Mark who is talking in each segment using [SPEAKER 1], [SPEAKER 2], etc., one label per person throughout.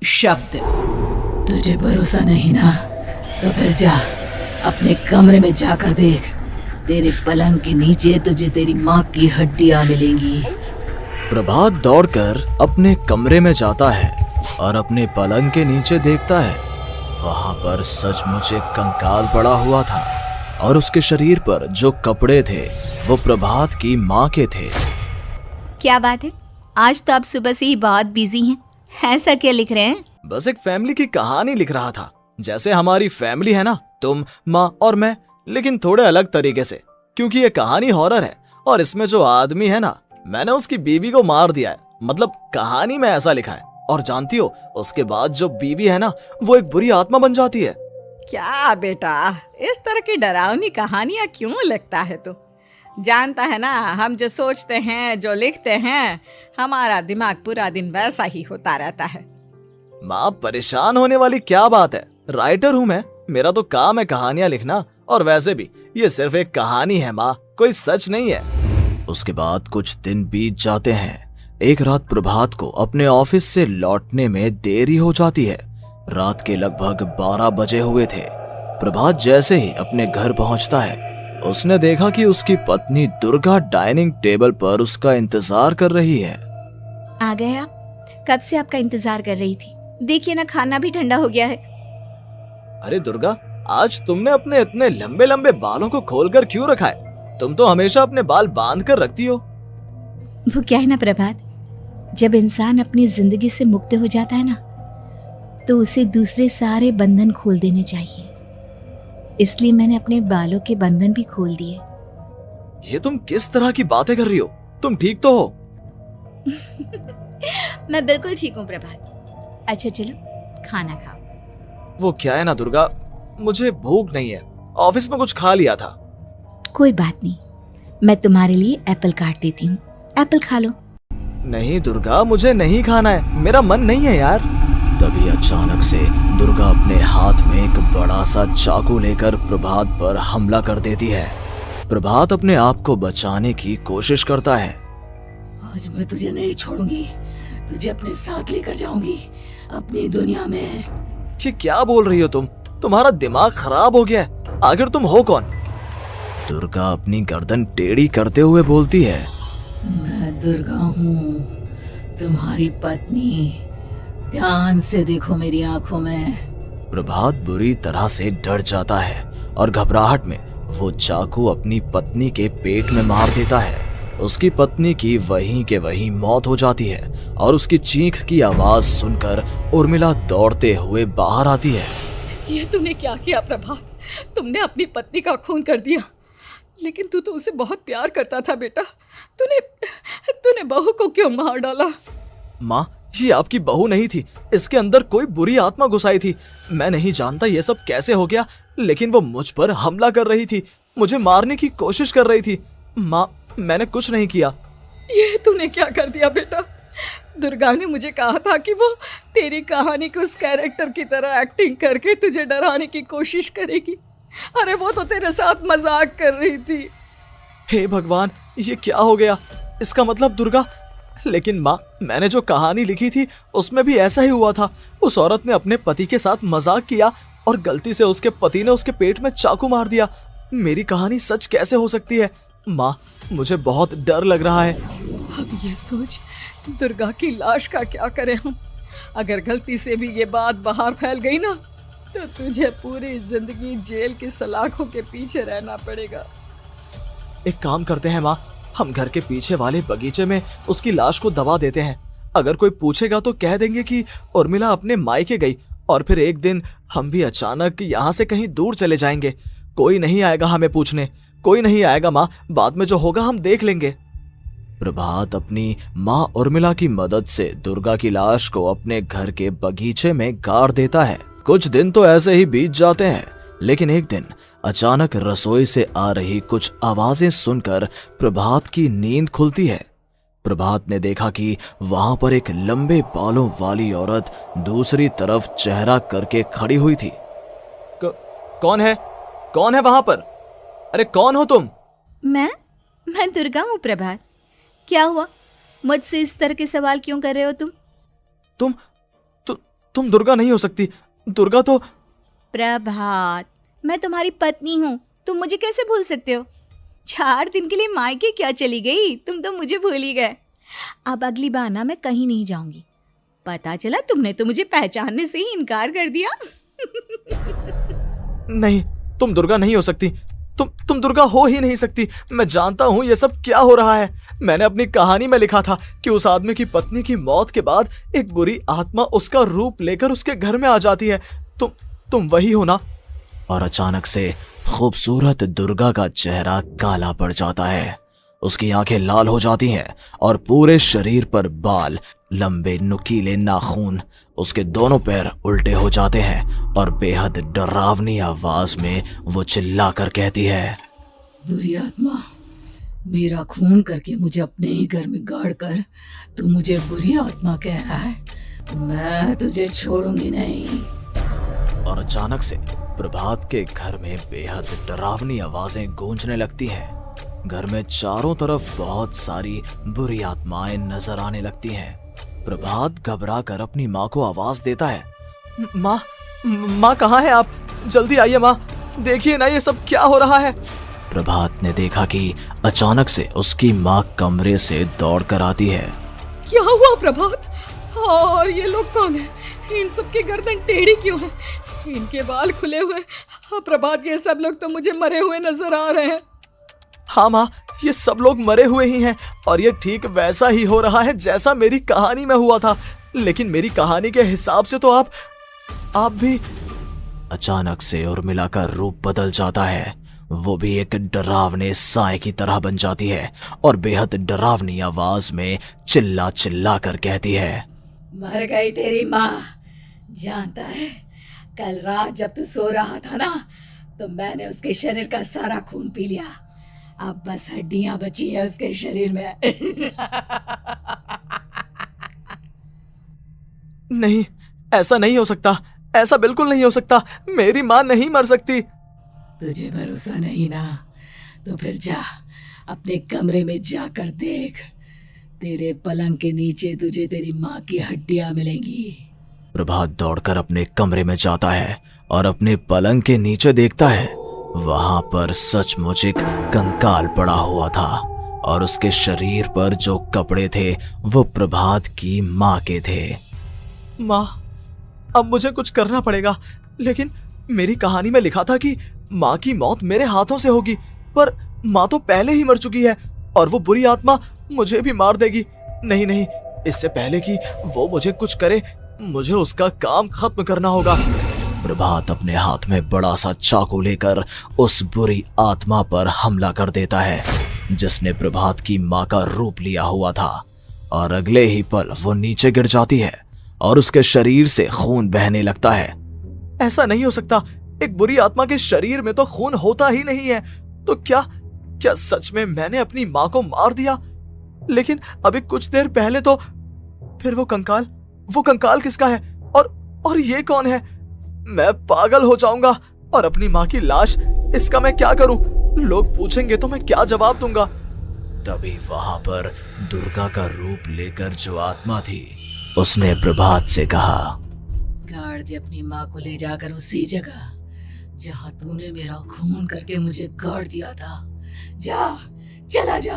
[SPEAKER 1] शब्द। तुझे भरोसा नहीं ना, तो फिर जा अपने कमरे में जाकर देख। तेरे पलंग के नीचे तुझे तेरी माँ की हड्डियाँ मिलेंगी।
[SPEAKER 2] प्रभात दौड़कर अपने कमरे में जाता है और अपने पलंग के नीचे देखता है। वहां पर सचमुच एक कंकाल पड़ा हुआ था और उसके शरीर पर जो कपड़े थे वो प्रभात की माँ के थे।
[SPEAKER 3] क्या बात है, आज तो आप सुबह से ही बहुत बिजी हैं। ऐसा क्या लिख रहे हैं?
[SPEAKER 2] बस एक फैमिली की कहानी लिख रहा था। जैसे हमारी फैमिली है ना, तुम, माँ और मैं, लेकिन थोड़े अलग तरीके से, क्योंकि ये कहानी हॉरर है और इसमें जो आदमी है ना, मैंने उसकी बीवी को मार दिया है। मतलब कहानी में ऐसा लिखा है। और जानती हो, उसके बाद जो बीवी है ना, वो एक बुरी आत्मा बन जाती है।
[SPEAKER 4] क्या बेटा, इस तरह की डरावनी कहानियां क्यों लिखता है तू? जानता है ना, हम जो सोचते हैं, जो लिखते हैं, हमारा दिमाग पूरा दिन वैसा ही होता रहता है।
[SPEAKER 2] माँ, परेशान होने वाली क्या बात है? राइटर हूँ मैं, मेरा तो काम है कहानियां लिखना। और वैसे भी ये सिर्फ एक कहानी है माँ, कोई सच नहीं है। उसके बाद कुछ दिन बीत जाते हैं। एक रात प्रभात को अपने ऑफिस से लौटने में देरी हो जाती है। रात के लगभग 12 बजे हुए थे। प्रभात जैसे ही अपने घर पहुंचता है, उसने देखा कि उसकी पत्नी दुर्गा डाइनिंग टेबल पर उसका इंतजार कर रही है।
[SPEAKER 3] आ गए आप? कब से आपका इंतजार कर रही थी। देखिए ना, खाना भी ठंडा हो गया है।
[SPEAKER 2] अरे दुर्गा, आज तुमने अपने इतने लंबे लंबे बालों को खोलकर क्यों रखा है? तुम तो हमेशा अपने बाल बांध कर रखती हो।
[SPEAKER 3] वो क्या है ना प्रभात, जब इंसान अपनी जिंदगी से मुक्त हो जाता है ना, तो उसे दूसरे सारे बंधन खोल देने चाहिए। इसलिए मैंने अपने बालों के बंधन भी खोल दिए।
[SPEAKER 2] ये तुम किस तरह की बातें कर रही हो? तुम ठीक तो हो?
[SPEAKER 3] मैं बिल्कुल ठीक हूँ प्रभात। अच्छा चलो खाना खाओ।
[SPEAKER 2] वो क्या है ना दुर्गा, मुझे भूख नहीं है। ऑफिस में कुछ खा लिया था।
[SPEAKER 3] कोई बात नहीं, मैं तुम्हारे लिए एप्पल काट देती हूँ, एप्पल खा लो।
[SPEAKER 2] नहीं दुर्गा, मुझे नहीं खाना है, मेरा मन नहीं है यार। तभी अचानक से दुर्गा अपने हाथ में एक बड़ा सा चाकू लेकर प्रभात पर हमला कर देती है। प्रभात अपने आप को बचाने की कोशिश करता है।
[SPEAKER 1] आज मैं तुझे नहीं छोड़ूंगी, तुझे अपने साथ लेकर जाऊंगी अपनी दुनिया में।
[SPEAKER 2] ये क्या बोल रही हो तुम? तुम्हारा दिमाग खराब हो गया है। आखिर तुम हो कौन? दुर्गा अपनी गर्दन टेढ़ी करते हुए बोलती है।
[SPEAKER 1] मैं दुर्गा हूँ, तुम्हारी पत्नी। ध्यान से देखो मेरी आंखों में।
[SPEAKER 2] प्रभात बुरी तरह से डर जाता है और घबराहट में वो चाकू अपनी पत्नी के पेट में मार देता है। उसकी पत्नी की वहीं के वहीं मौत हो जाती है और उसकी चीख की आवाज सुनकर उर्मिला दौड़ते हुए बाहर आती है।
[SPEAKER 4] ये तूने क्या किया प्रभात? तुमने अपनी पत्नी का खून कर दिया। लेकिन तू तो उसे बहुत प्यार करता था बेटा। तूने बहू को क्यों मार डाला?
[SPEAKER 2] माँ, ये आपकी बहू नहीं थी, इसके अंदर कोई बुरी आत्मा घुसाई थी। मैं नहीं जानता ये सब कैसे हो गया, लेकिन वो मुझ पर हमला कर रही थी, मुझे मारने की कोशिश कर रही थी। माँ, मैंने कुछ नहीं किया।
[SPEAKER 4] ये तूने क्या कर दिया बेटा? दुर्गा ने मुझे कहा था कि वो तेरी कहानी के उस कैरेक्टर की तरह एक्टिंग करके तुझे डराने की कोशिश करेगी। अरे वो तो तेरे साथ मजाक कर रही थी।
[SPEAKER 2] हे भगवान, ये क्या हो गया? इसका मतलब दुर्गा। लेकिन माँ, मैंने जो कहानी लिखी थी उसमें भी ऐसा ही हुआ था। उस औरत ने अपने पति के साथ मजाक किया और गलती से उसके पति ने उसके पेट में चाकू मार दिया। मेरी कहानी सच कैसे हो सकती है? माँ, मुझे बहुत डर लग रहा है।
[SPEAKER 4] अब ये सोच, दुर्गा की लाश का क्या करें हम? अगर गलती से भी ये बात बाहर फैल गई ना, तो तुझे पूरी जिंदगी जेल की सलाखों के पीछे रहना पड़ेगा।
[SPEAKER 2] एक काम करते हैं माँ, हम घर के पीछे वाले बगीचे में उसकी लाश को दबा देते हैं। अगर कोई पूछेगा तो कह देंगे कि उर्मिला अपने मायके गई और फिर एक दिन हम भी अचानक यहाँ से कहीं दूर चले जाएंगे। कोई नहीं आएगा हमें पूछने, कोई नहीं आएगा माँ, बाद में जो होगा हम देख लेंगे। प्रभात अपनी माँ उर्मिला की मदद से दुर्गा की लाश को अपने घर के बगीचे में गाड़ देता है। कुछ दिन तो ऐसे ही बीत जाते हैं, लेकिन एक दिन अचानक रसोई से आ रही कुछ आवाजें सुनकर प्रभात की नींद खुलती है। प्रभात ने देखा कि वहां पर एक लंबे बालों वाली औरत दूसरी तरफ चेहरा करके खड़ी हुई थी। कौन है? कौन है वहां पर? अरे कौन हो तुम?
[SPEAKER 3] मैं दुर्गा हूँ प्रभात। क्या हुआ? मुझसे इस तरह के सवाल क्यों कर रहे हो तुम?
[SPEAKER 2] तुम दुर्गा नहीं हो सकती। दुर्गा तो
[SPEAKER 3] प्रभात, मैं तुम्हारी पत्नी हूँ, तुम मुझे कैसे भूल सकते हो? 4 दिन के लिए मायके क्या चली गई, तुम तो मुझे भूल ही गए। अब अगली बार ना मैं कहीं नहीं जाऊंगी। पता चला तुमने तो मुझे पहचानने से ही इनकार कर दिया।
[SPEAKER 2] नहीं, तुम दुर्गा नहीं हो सकती। तुम दुर्गा हो ही नहीं सकती। मैं जानता हूं ये सब क्या हो रहा है। मैंने अपनी कहानी में लिखा था कि उस आदमी की पत्नी की मौत के बाद एक बुरी आत्मा उसका रूप लेकर उसके घर में आ जाती है। तुम वही हो ना? और अचानक से खूबसूरत दुर्गा का चेहरा काला पड़ जाता है। उसकी आंखें लाल हो जाती हैं और पूरे शरीर पर बाल, लंबे नुकीले नाखून, उसके दोनों पैर उल्टे हो जाते हैं और बेहद डरावनी आवाज में वो चिल्लाकर कहती है,
[SPEAKER 1] बुरी आत्मा, मेरा खून करके मुझे अपने ही घर में गाड़ कर तू मुझे बुरी आत्मा कह रहा है? मैं तुझे छोड़ूंगी नहीं।
[SPEAKER 2] और अचानक से प्रभात के घर में बेहद डरावनी आवाजें गूंजने लगती हैं। घर में चारों तरफ बहुत सारी बुरी आत्माएं नजर आने लगती हैं। प्रभात घबरा कर अपनी माँ को आवाज देता है, माँ कहाँ है आप? जल्दी आइए माँ, देखिए ना ये सब क्या हो रहा है। प्रभात ने देखा कि अचानक से उसकी माँ कमरे से दौड़ कर आती है।
[SPEAKER 4] क्या हुआ प्रभात? और ये लोग कौन है? इन सब की गर्दन टेढ़ी क्यों है? इनके बाल खुले हुए। हाँ प्रभात, ये सब लोग तो मुझे मरे हुए नजर आ रहे हैं।
[SPEAKER 2] हाँ माँ, ये सब लोग मरे हुए ही हैं और ये ठीक वैसा ही हो रहा है जैसा मेरी कहानी में हुआ था। लेकिन मेरी कहानी के हिसाब से तो आप भी। अचानक से उर्मिला का रूप बदल जाता है। वो भी एक डरावने साए की तरह बन जाती है और बेहद डरावनी आवाज में चिल्ला चिल्ला कर कहती है,
[SPEAKER 1] मर गई तेरी माँ। जानता है, कल रात जब तू सो रहा था ना, तो मैंने उसके शरीर का सारा खून पी लिया। अब बस हड्डियां बची है उसके शरीर में।
[SPEAKER 2] नहीं, ऐसा नहीं हो सकता। ऐसा बिल्कुल नहीं हो सकता। मेरी माँ नहीं मर सकती।
[SPEAKER 1] तुझे भरोसा नहीं ना? तो फिर जा, अपने कमरे में जाकर देख। तेरे पलंग के नीचे तुझे तेरी माँ की हड्डियां मिलेंगी।
[SPEAKER 2] प्रभात दौड़कर अपने कमरे में जाता है और अपने पलंग के नीचे देखता है। वहां पर सचमुच एक कंकाल पड़ा हुआ था और उसके शरीर पर जो कपड़े थे वो प्रभात की माँ के थे। माँ, अब मुझे कुछ करना पड़ेगा। लेकिन मेरी कहानी में लिखा था कि माँ की मौत मेरे हाथों से होगी, पर माँ तो पहले ही मर चुकी है और वो बुरी आत्मा मुझे भी मार देगी। नहीं, इससे पहले कि वो मुझे कुछ करे, मुझे उसका काम खत्म करना होगा। प्रभात अपने हाथ में बड़ा सा चाकू लेकर उस बुरी आत्मा पर हमला कर देता है जिसने प्रभात की माँ का रूप लिया हुआ था, और अगले ही पल वो नीचे गिर जाती है और उसके शरीर से खून बहने लगता है। ऐसा नहीं हो सकता। एक बुरी आत्मा के शरीर में तो खून होता ही नहीं है। तो क्या सच में मैंने अपनी माँ को मार दिया? लेकिन अभी कुछ देर पहले तो फिर वो कंकाल किसका है? और ये कौन है? मैं पागल हो जाऊंगा। और अपनी माँ की लाश, इसका मैं क्या करूं? लोग पूछेंगे तो मैं क्या जवाब दूंगा? तभी वहां पर दुर्गा का रूप लेकर जो आत्मा थी उसने प्रभात से कहा,
[SPEAKER 1] गाड़ दे अपनी माँ को ले जाकर उसी जगह जहाँ तूने मेरा खून करके मुझे गाड़ दिया था। चला जा।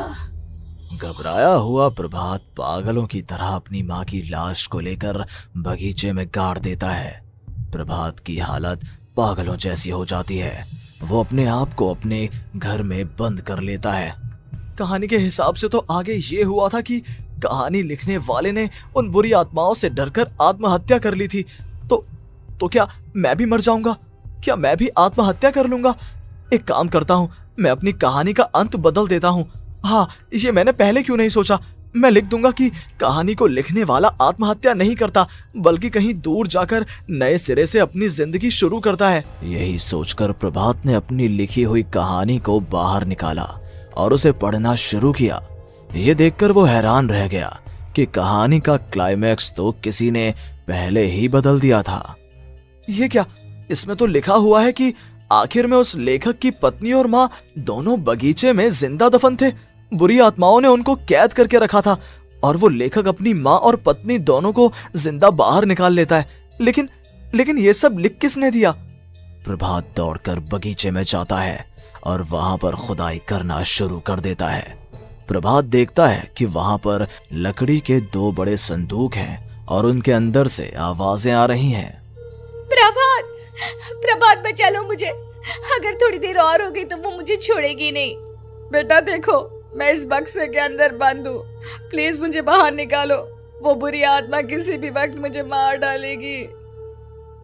[SPEAKER 2] घबराया हुआ प्रभात पागलों की तरह अपनी माँ की लाश को लेकर बगीचे में गाड़ देता है। प्रभात की हालत पागलों जैसी हो जाती है। वो अपने आप को अपने घर में बंद कर लेता है। कहानी के हिसाब से तो आगे ये हुआ था कि कहानी लिखने वाले ने उन बुरी आत्माओं से डरकर आत्महत्या कर ली थी। तो क्या मैं भी मर जाऊंगा? क्या मैं भी आत्महत्या कर लूंगा? एक काम करता हूँ, मैं अपनी कहानी का अंत बदल देता हूँ। हाँ, ये मैंने पहले क्यों नहीं सोचा। मैं लिख दूंगा कि कहानी को लिखने वाला आत्महत्या नहीं करता, बल्कि कहीं दूर जाकर नए सिरे से अपनी जिंदगी शुरू करता है। यही सोचकर प्रभात ने अपनी लिखी हुई कहानी को बाहर निकाला और उसे पढ़ना शुरू किया। ये देखकर वो हैरान रह गया कि कहानी का क्लाइमैक्स तो किसी ने पहले ही बदल दिया था। ये क्या? इसमें तो लिखा हुआ है कि आखिर में उस लेखक की पत्नी और माँ दोनों बगीचे में जिंदा दफन थे। बुरी आत्माओं ने उनको कैद करके रखा था और वो लेखक अपनी माँ और पत्नी दोनों को जिंदा बाहर निकाल लेता है। लेकिन लेकिन ये सब लिख किसने दिया? प्रभात दौड़कर बगीचे में जाता है और वहां पर खुदाई करना शुरू कर देता है। प्रभात देखता है कि वहां पर लकड़ी के 2 बड़े संदूक हैं और उनके अंदर से आवाजें आ रही हैं।
[SPEAKER 3] प्रभात, प्रभात बचा लो मुझे, अगर थोड़ी देर और हो गई तो वो मुझे छोड़ेगी नहीं।
[SPEAKER 4] बेटा देखो, मैं इस बक्से के अंदर बंद हूँ, प्लीज मुझे बाहर निकालो, वो बुरी आत्मा किसी भी वक्त मुझे मार डालेगी।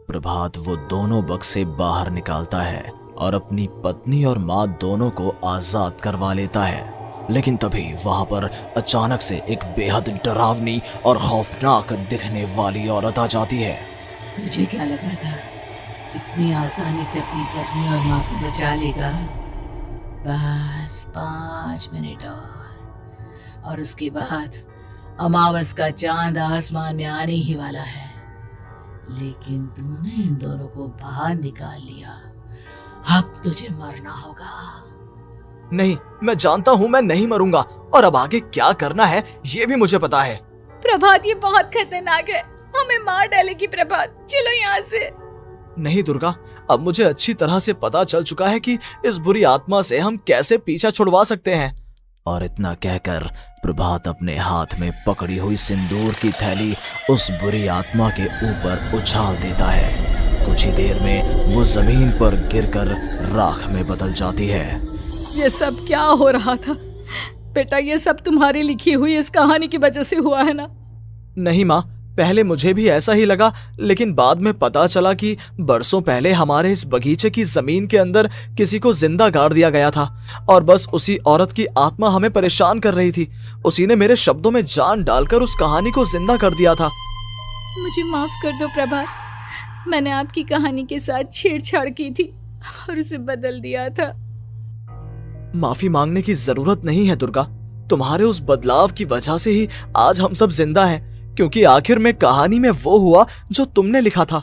[SPEAKER 2] प्रभात वो दोनों बक्से बाहर निकालता है और अपनी पत्नी और माँ दोनों को आजाद करवा लेता है। लेकिन तभी वहां पर अचानक से एक बेहद डरावनी और खौफनाक दिखने वाली औरत आ जाती है।
[SPEAKER 1] तुझे क्या लगा था इतनी आसानी से अपनी पत्नी और माँ को बचा लेगा? बस 5 मिनट और उसके बाद अमावस का चांद आसमान में आने ही वाला है। लेकिन तूने इन दोनों को बाहर निकाल लिया, अब तुझे मरना होगा।
[SPEAKER 2] नहीं, मैं जानता हूँ मैं नहीं मरूंगा और अब आगे क्या करना है ये भी मुझे पता है।
[SPEAKER 3] प्रभात, ये बहुत खतरनाक है, हमें मार डालेगी। प्रभात, चलो यहाँ से।
[SPEAKER 2] नहीं दुर्गा, अब मुझे अच्छी तरह से पता चल चुका है कि इस बुरी आत्मा से हम कैसे पीछा छुड़वा सकते हैं। और इतना कहकर प्रभात अपने हाथ में पकड़ी हुई सिंदूर की थैली उस बुरी आत्मा के ऊपर उछाल देता है। कुछ ही देर में वो जमीन पर गिरकर राख में बदल जाती है।
[SPEAKER 4] ये सब क्या हो रहा था बेटा? ये सब तुम्हारी लिखी हुई इस कहानी की वजह से हुआ है ना?
[SPEAKER 2] नहीं माँ, पहले मुझे भी ऐसा ही लगा, लेकिन बाद में पता चला कि बरसों पहले हमारे इस बगीचे की जमीन के अंदर किसी को जिंदा गाड़ दिया गया था और बस उसी औरत की आत्मा हमें परेशान कर रही थी। उसी ने मेरे शब्दों में जान डालकर उस कहानी को जिंदा कर दिया था।
[SPEAKER 3] मुझे माफ कर दो प्रभात, मैंने आपकी कहानी के साथ छेड़छाड़ की थी और उसे बदल दिया था।
[SPEAKER 2] माफी मांगने की जरूरत नहीं है दुर्गा, तुम्हारे उस बदलाव की वजह से ही आज हम सब जिंदा हैं, क्योंकि आखिर में कहानी में वो हुआ जो तुमने लिखा था।